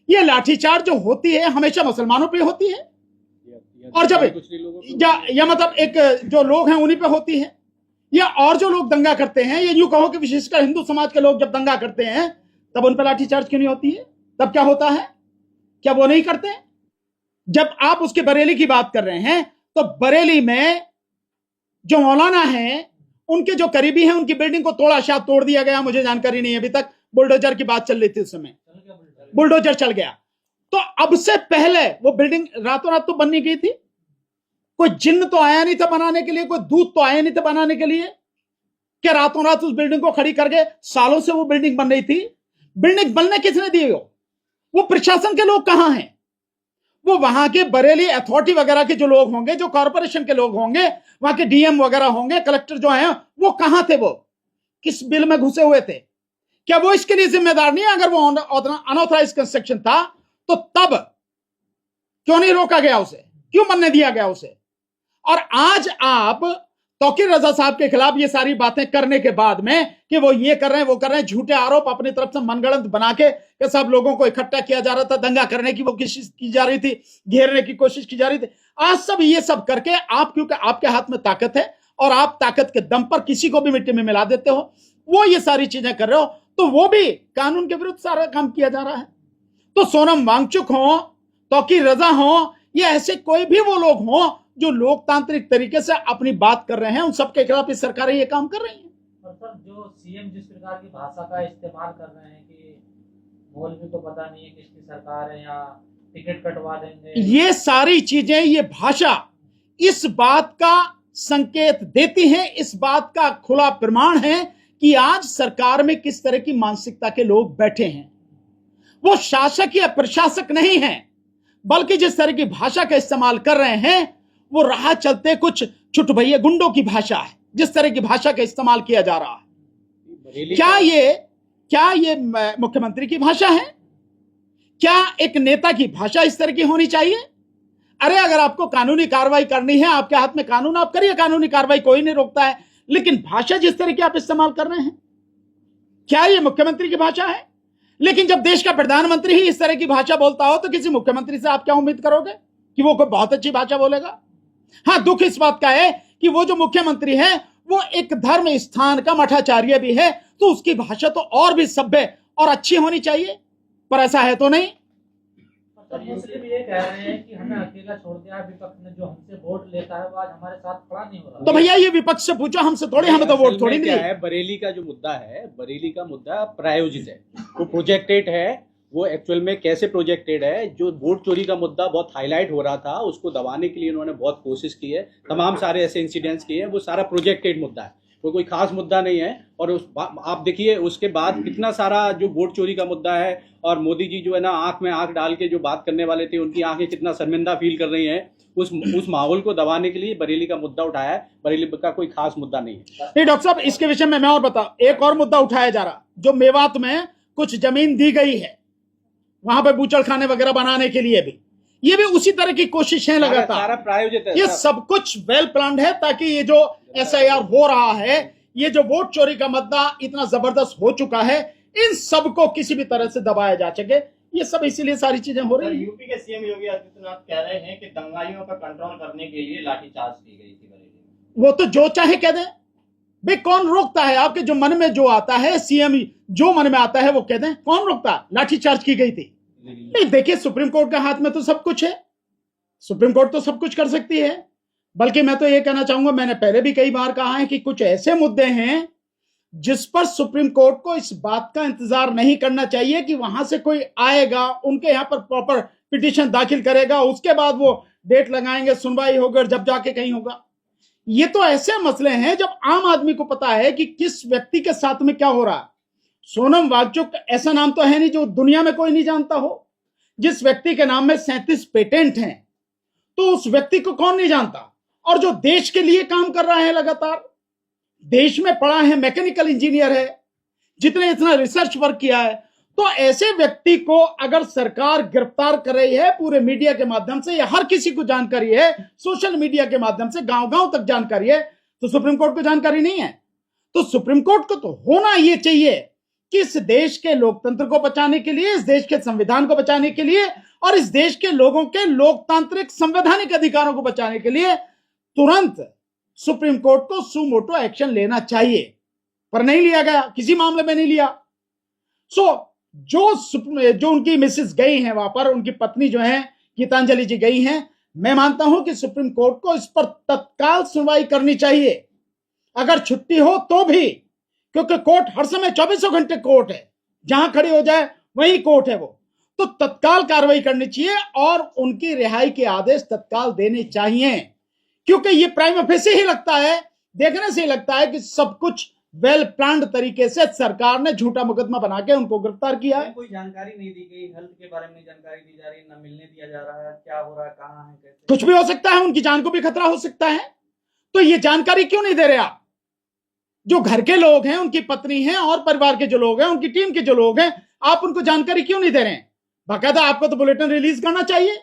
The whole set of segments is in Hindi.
ये लाठीचार्ज जो होती है हमेशा मुसलमानों पे होती है, और जब या मतलब एक जो लोग हैं उन्हीं पे होती है, या और जो लोग दंगा करते हैं, ये यूं कहो कि विशेषकर हिंदू समाज के लोग जब दंगा करते हैं तब उन पर लाठीचार्ज क्यों नहीं होती है? तब क्या होता है? क्या वो नहीं करते? जब आप उसके बरेली की बात कर रहे हैं तो बरेली में जो मौलाना है उनके जो करीबी हैं उनकी बिल्डिंग को तोड़ा, शायद तोड़ दिया गया, मुझे जानकारी नहीं है अभी तक। बुलडोजर की बात चल रही थी उस समय, बुलडोजर चल गया। तो अब से पहले वो बिल्डिंग रातों रात तो बननी गई थी, कोई जिन्न तो आया नहीं था बनाने के लिए, कोई दूत तो आया नहीं था बनाने के लिए, क्या रातों रात उस बिल्डिंग को खड़ी करके सालों से वो बिल्डिंग बन रही थी। बिल्डिंग बनने किसने दी? वो प्रशासन के लोग कहां हैं? वो वहां के बरेली अथॉरिटी वगैरह के जो लोग होंगे, जो कॉर्पोरेशन के लोग होंगे, वहां के डीएम वगैरह होंगे, कलेक्टर जो हैं, वो कहां थे? वो किस बिल में घुसे हुए थे? क्या वो इसके लिए जिम्मेदार नहीं है? अगर वो अनऑथराइज कंस्ट्रक्शन था तो तब क्यों नहीं रोका गया उसे? क्यों बनने दिया गया उसे? और आज आप तौकीर रजा साहब के खिलाफ ये सारी बातें करने के बाद में कि वो ये कर रहे हैं, वो कर रहे हैं, झूठे आरोप अपनी तरफ से मनगढ़ंत बना के सब लोगों को इकट्ठा किया जा रहा था, दंगा करने की वो कोशिश की जा रही थी, घेरने की कोशिश की जा रही थी। आज सब ये सब करके आप, क्योंकि आपके हाथ में ताकत है और आप ताकत के दम पर किसी को भी मिट्टी में मिला देते हो, वो ये सारी चीजें कर रहे हो, तो वो भी कानून के विरुद्ध सारा काम किया जा रहा है। तो सोनम वांगचुक हो, तौकीर रजा हो, या ऐसे कोई भी वो लोग हों जो लोकतांत्रिक तरीके से अपनी बात कर रहे हैं, उन सबके खिलाफ इस सरकारें ये काम कर रही हैं। और सर, जो सीएम जिस प्रकार की भाषा का इस्तेमाल कर रहे हैं कि मौलवी को पता नहीं है किसकी सरकार है या टिकट कटवा देंगे, ये सारी चीजें, ये भाषा इस बात का संकेत देती है, इस बात का खुला प्रमाण है कि आज सरकार में किस तरह की मानसिकता के लोग बैठे हैं। वो शासक या प्रशासक नहीं है, बल्कि जिस तरह की भाषा का इस्तेमाल कर रहे हैं वो राह चलते कुछ छुटभैया गुंडों की भाषा है, जिस तरह की भाषा का इस्तेमाल किया जा रहा है। क्या ये मुख्यमंत्री की भाषा है? क्या एक नेता की भाषा इस तरह की होनी चाहिए? अरे अगर आपको कानूनी कार्रवाई करनी है, आपके हाथ में कानून, आप करिए कानूनी कार्रवाई, कोई नहीं रोकता है, लेकिन भाषा जिस तरह की आप इस्तेमाल कर रहे हैं, क्या ये मुख्यमंत्री की भाषा है? लेकिन जब देश का प्रधानमंत्री ही इस तरह की भाषा बोलता हो तो किसी मुख्यमंत्री से आप क्या उम्मीद करोगे कि वो कोई बहुत अच्छी भाषा बोलेगा? हाँ, दुख इस बात का है कि वो जो मुख्यमंत्री है वो एक धर्म स्थान का मठाचार्य भी है, तो उसकी भाषा तो और भी सभ्य और अच्छी होनी चाहिए, पर ऐसा है तो नहीं। मुस्लिम ये कह रहे हैं कि हमें अकेला छोड़ दिया, विपक्ष ने जो हमसे वोट लेता है वो आज हमारे साथ खड़ा नहीं हो रहा। तो भैया ये विपक्ष से पूछो, हमसे थोड़ी, हमें तो वोट थोड़ी नहीं है। बरेली का जो मुद्दा है, बरेली का मुद्दा प्रायोजित है, वो प्रोजेक्टेड है। वो एक्चुअल में कैसे प्रोजेक्टेड है? जो वोट चोरी का मुद्दा बहुत हाईलाइट हो रहा था, उसको दबाने के लिए उन्होंने बहुत कोशिश की है, तमाम सारे ऐसे इंसिडेंट्स किए हैं, वो सारा प्रोजेक्टेड मुद्दा है, वो कोई खास मुद्दा नहीं है। और आप देखिए उसके बाद कितना सारा जो वोट चोरी का मुद्दा है, और मोदी जी जो है ना आंख में आंख डाल के जो बात करने वाले थे उनकी आंखें कितना शर्मिंदा फील कर रही हैं, उस माहौल को दबाने के लिए बरेली का मुद्दा उठाया है। बरेली का कोई खास मुद्दा नहीं है। नहीं डॉक्टर साहब, इसके विषय में मैं और बताऊं, एक और मुद्दा उठाया जा रहा, जो मेवात में कुछ जमीन दी गई है वहां पे बूचड़खाने वगैरह बनाने के लिए भी, ये भी उसी तरह की कोशिश है लगातार, सारा प्रायोजित है, ये सब कुछ वेल प्लान्ड है, ताकि ये जो SIR हो रहा है, ये जो वोट चोरी का मुद्दा इतना जबरदस्त हो चुका है, इन सबको किसी भी तरह से दबाया जा सके, ये सब इसीलिए सारी चीजें हो रही हैं। यूपी के सीएम योगी आदित्यनाथ कह रहे हैं कि दंगाइयों पर कंट्रोल करने के लिए लाठीचार्ज की गई थी बरेली में। वो तो जो चाहे कह दें भाई, कौन रोकता है? आपके जो मन में जो आता है, सीएम जो मन में आता है वो कह दें, कौन रोकता? लाठीचार्ज की गई थी। नहीं, देखिए सुप्रीम कोर्ट के हाथ में तो सब कुछ है, सुप्रीम कोर्ट तो सब कुछ कर सकती है। बल्कि मैं तो ये कहना चाहूंगा, मैंने पहले भी कई बार कहा है कि कुछ ऐसे मुद्दे हैं जिस पर सुप्रीम कोर्ट को इस बात का इंतजार नहीं करना चाहिए कि वहां से कोई आएगा, उनके यहां पर प्रॉपर पिटीशन दाखिल करेगा, उसके बाद वो डेट लगाएंगे, सुनवाई होगी और जब जाके कहीं होगा। ये तो ऐसे मसले हैं जब आम आदमी को पता है कि किस व्यक्ति के साथ में क्या हो रहा है। सोनम वांगचुक ऐसा नाम तो है नहीं जो दुनिया में कोई नहीं जानता हो। जिस व्यक्ति के नाम में 37 पेटेंट हैं, तो उस व्यक्ति को कौन नहीं जानता, और जो देश के लिए काम कर रहा है लगातार, देश में पढ़ा है, मैकेनिकल इंजीनियर है, जितने इतना रिसर्च वर्क किया है, तो ऐसे व्यक्ति को अगर सरकार गिरफ्तार कर रही है, पूरे मीडिया के माध्यम से, या हर किसी को जानकारी है, सोशल मीडिया के माध्यम से गांव गांव तक जानकारी है, तो सुप्रीम कोर्ट को जानकारी नहीं है? तो सुप्रीम कोर्ट को तो होना यह चाहिए कि इस देश के लोकतंत्र को बचाने के लिए, इस देश के संविधान को बचाने के लिए और इस देश के लोगों के लोकतांत्रिक संवैधानिक अधिकारों को बचाने के लिए तुरंत सुप्रीम कोर्ट को सू मोटो एक्शन लेना चाहिए, पर नहीं लिया गया, किसी मामले में नहीं लिया। जो उनकी मिसेस गई हैं वहां पर, उनकी पत्नी जो है गीतांजलि जी गई हैं, मैं मानता हूं कि सुप्रीम कोर्ट को इस पर तत्काल सुनवाई करनी चाहिए, अगर छुट्टी हो तो भी, क्योंकि कोर्ट हर समय 24 घंटे कोर्ट है, जहां खड़ी हो जाए वही कोर्ट है वो, तो तत्काल कार्रवाई करनी चाहिए और उनकी रिहाई के आदेश तत्काल देने चाहिए, क्योंकि ये प्राइमा फेसी ही लगता है, देखने से ही लगता है कि सब कुछ वेल प्लान्ड तरीके से सरकार ने झूठा मुकदमा बना के उनको गिरफ्तार किया है। कोई जानकारी नहीं दी गई, हेल्थ के बारे में जानकारी दी जा रही है, ना मिलने दिया जा रहा है, क्या हो रहा है, कहाँ है, कैसे, कुछ भी हो सकता है, उनकी जान को भी खतरा हो सकता है, तो ये जानकारी क्यों नहीं दे रहे आप? जो घर के लोग हैं, उनकी पत्नी हैं और परिवार के जो लोग हैं, उनकी टीम के जो लोग हैं, आप उनको जानकारी क्यों नहीं दे रहे हैं? बाकायदा आपको तो बुलेटिन रिलीज करना चाहिए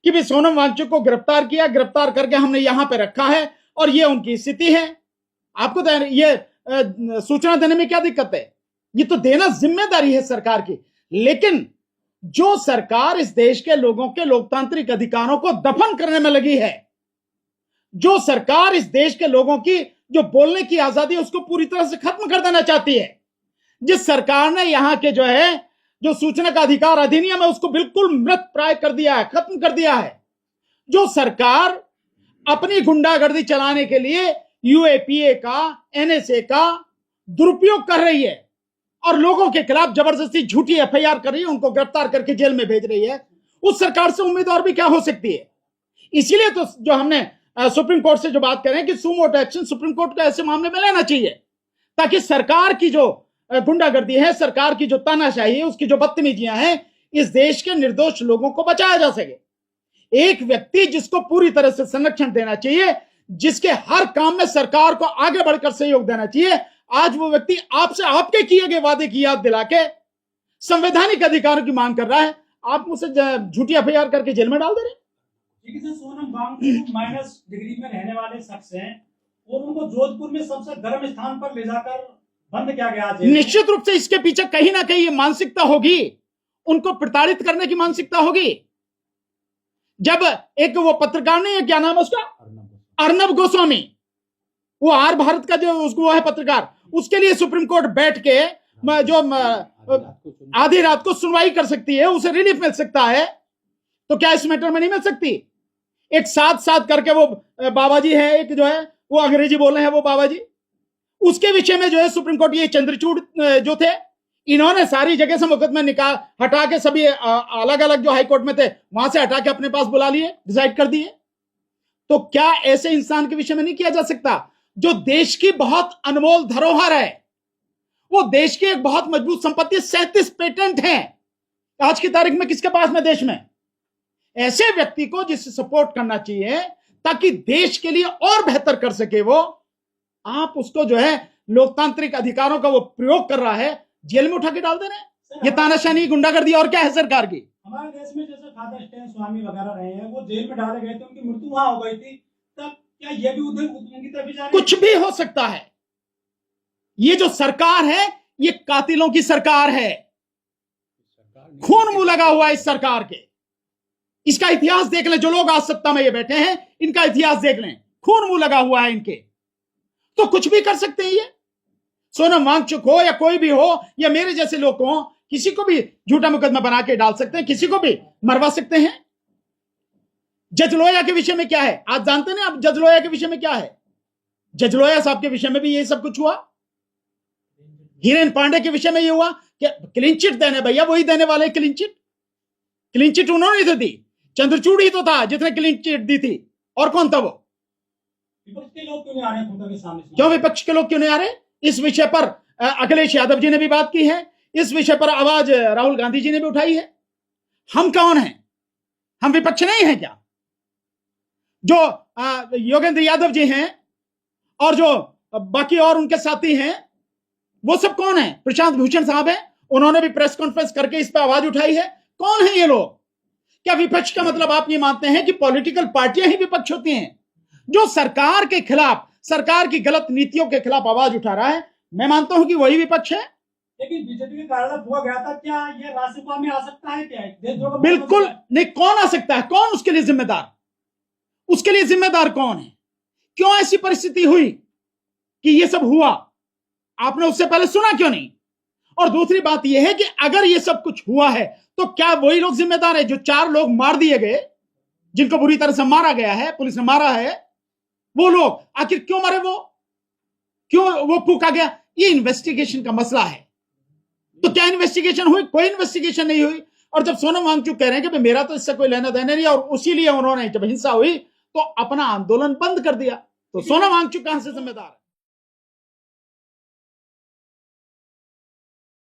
कि भी सोनम वांगचुक को गिरफ्तार किया, गिरफ्तार करके हमने यहां पे रखा है और ये उनकी स्थिति है। आपको ये सूचना देने में क्या दिक्कत है? ये तो देना जिम्मेदारी है सरकार की। लेकिन जो सरकार इस देश के लोगों के लोकतांत्रिक अधिकारों को दफन करने में लगी है, जो सरकार इस देश के लोगों की जो बोलने की आजादी है उसको पूरी तरह से खत्म कर देना चाहती है, जिस सरकार ने यहां के जो सूचना का अधिकार अधिनियम है उसको बिल्कुल मृत प्राय कर दिया है, खत्म कर दिया है, जो सरकार अपनी गुंडागर्दी चलाने के लिए यूएपीए का, एनएसए का दुरुपयोग कर रही है और लोगों के खिलाफ जबरदस्ती झूठी एफआईआर कर रही है, उनको गिरफ्तार करके जेल में भेज रही है, उस सरकार से उम्मीद और भी क्या हो सकती है? इसीलिए तो जो हमने सुप्रीम कोर्ट से जो बात कर रहे हैं कि सू मोटो एक्शन सुप्रीम कोर्ट को ऐसे मामले में लेना चाहिए, ताकि सरकार की जो गुंडागर्दी है, सरकार की जो तानाशाही है, उसकी जो बदतमीजियां हैं, इस देश के निर्दोष लोगों को बचाया जा सके। एक व्यक्ति जिसको पूरी तरह से संरक्षण देना चाहिए, जिसके हर काम में सरकार को आगे बढ़कर सहयोग देना चाहिए, आज वो व्यक्ति आपसे आपके किए गए वादे की याद दिला के संवैधानिक अधिकारों की मांग कर रहा है, आप मुझसे झूठी एफआईआर करके जेल में डाल दे रहे हैं। सोनम वांगचुक माइनस डिग्री में रहने वाले शख्स हैं और उनको जोधपुर में सबसे गर्म स्थान पर ले जाकर बंद किया गया है। निश्चित रूप से इसके पीछे कहीं ना कहीं ये मानसिकता होगी, उनको प्रताड़ित करने की मानसिकता होगी। जब एक वो पत्रकार नहीं है, क्या नाम है उसका, अर्नब गोस्वामी, वो आर भारत का जो उसको वो है पत्रकार, उसके लिए सुप्रीम कोर्ट बैठ के जो आधी रात को सुनवाई कर सकती है, उसे रिलीफ मिल सकता है, तो क्या इस मैटर में नहीं मिल सकती? एक साथ साथ करके वो बाबा जी है, एक जो है वो अंग्रेजी बोल रहे हैं वो बाबा जी, उसके विषय में जो है सुप्रीम कोर्ट, ये चंद्रचूड़ जो थे, इन्होंने सारी जगह से मुकदमे हटा के सभी अलग अलग जो हाईकोर्ट में थे वहां से हटा के अपने पास बुला लिए, डिसाइड कर दिए। तो क्या ऐसे इंसान के विषय में नहीं किया जा सकता, जो देश की बहुत अनमोल धरोहर है, वो देश की एक बहुत मजबूत संपत्ति, 37 पेटेंट हैं आज की तारीख में किसके पास में देश में? ऐसे व्यक्ति को जिससे सपोर्ट करना चाहिए ताकि देश के लिए और बेहतर कर सके वो, आप उसको जो है लोकतांत्रिक अधिकारों का वो प्रयोग कर रहा है, जेल में उठा के डाल दे रहे हैं। ये तानाशाही, गुंडागर्दी और क्या है सरकार की? हमारे देश में जैसे फादर स्टैन स्वामी वगैरह रहे हैं, वो जेल में डाले गए थे, उनकी मृत्यु वहां हो गई थी, तब क्या ये भी उनकी तरफ ही जा रही है? कुछ भी हो सकता है। ये जो सरकार है ये कातिलों की सरकार है, खून मुंह लगा हुआ है इस सरकार के। इसका इतिहास देख लें, जो लोग आज सत्ता में ये बैठे हैं इनका इतिहास देख लें, खून मुंह लगा हुआ है इनके। तो कुछ भी कर सकते हैं ये, सोनम वांगचुक हो या कोई भी हो या मेरे जैसे लोग हो, किसी को भी झूठा मुकदमा बना के डाल सकते हैं, किसी को भी मरवा सकते हैं। जज लोया के विषय में क्या है आज जानते हैं आप? जज लोया के विषय में क्या है? जज लोया साहब के विषय में भी ये सब कुछ हुआ। हिरेन पांडे के विषय में ये हुआ कि क्लीन चिट देने, भैया वही देने वाले क्लीन चिट। क्लीन चिट उन्होंने तो दी, चंद्रचूड़ ही तो था जिसने क्लीन चिट दी थी, और कौन था वो? विपक्ष के लोग क्यों नहीं आ रहे खुद के सामने? क्यों विपक्ष के लोग क्यों नहीं आ रहे? इस विषय पर अखिलेश यादव जी ने भी बात की है, इस विषय पर आवाज राहुल गांधी जी ने भी उठाई है। हम कौन हैं? हम विपक्ष नहीं हैं क्या? जो योगेंद्र यादव जी हैं और जो बाकी और उनके साथी हैं, वो सब कौन है? प्रशांत भूषण साहब हैं, उन्होंने भी प्रेस कॉन्फ्रेंस करके इस पर आवाज उठाई है। कौन है ये लोग? क्या विपक्ष का मतलब आप ये मानते हैं कि पॉलिटिकल पार्टियां ही विपक्ष होती हैं? जो सरकार के खिलाफ, सरकार की गलत नीतियों के खिलाफ आवाज उठा रहा है, मैं मानता हूं कि वही विपक्ष है। लेकिन बीजेपी के कार्यालय हुआ गया था, क्या ये राष्ट्रसभा में आ सकता है? क्या देशद्रोह का बिल्कुल नहीं। कौन आ सकता है? कौन उसके लिए जिम्मेदार? उसके लिए जिम्मेदार कौन है? क्यों ऐसी परिस्थिति हुई कि ये सब हुआ? आपने उससे पहले सुना क्यों नहीं? और दूसरी बात यह है कि अगर ये सब कुछ हुआ है तो क्या वही लोग जिम्मेदार है जो 4 लोग मार दिए गए, जिनको बुरी तरह से मारा गया है, पुलिस ने मारा है? वो लोग आखिर क्यों मरे? वो क्यों वो फूका गया? ये इन्वेस्टिगेशन का मसला है। तो क्या इन्वेस्टिगेशन हुई? कोई इन्वेस्टिगेशन नहीं हुई। और जब सोनम वांगचुक कह रहे हैं कि मेरा तो इससे कोई लेना देना नहीं, और उसी लिए उन्होंने जब हिंसा हुई तो अपना आंदोलन बंद कर दिया, तो सोनम वांगचुक कहां से जिम्मेदार है?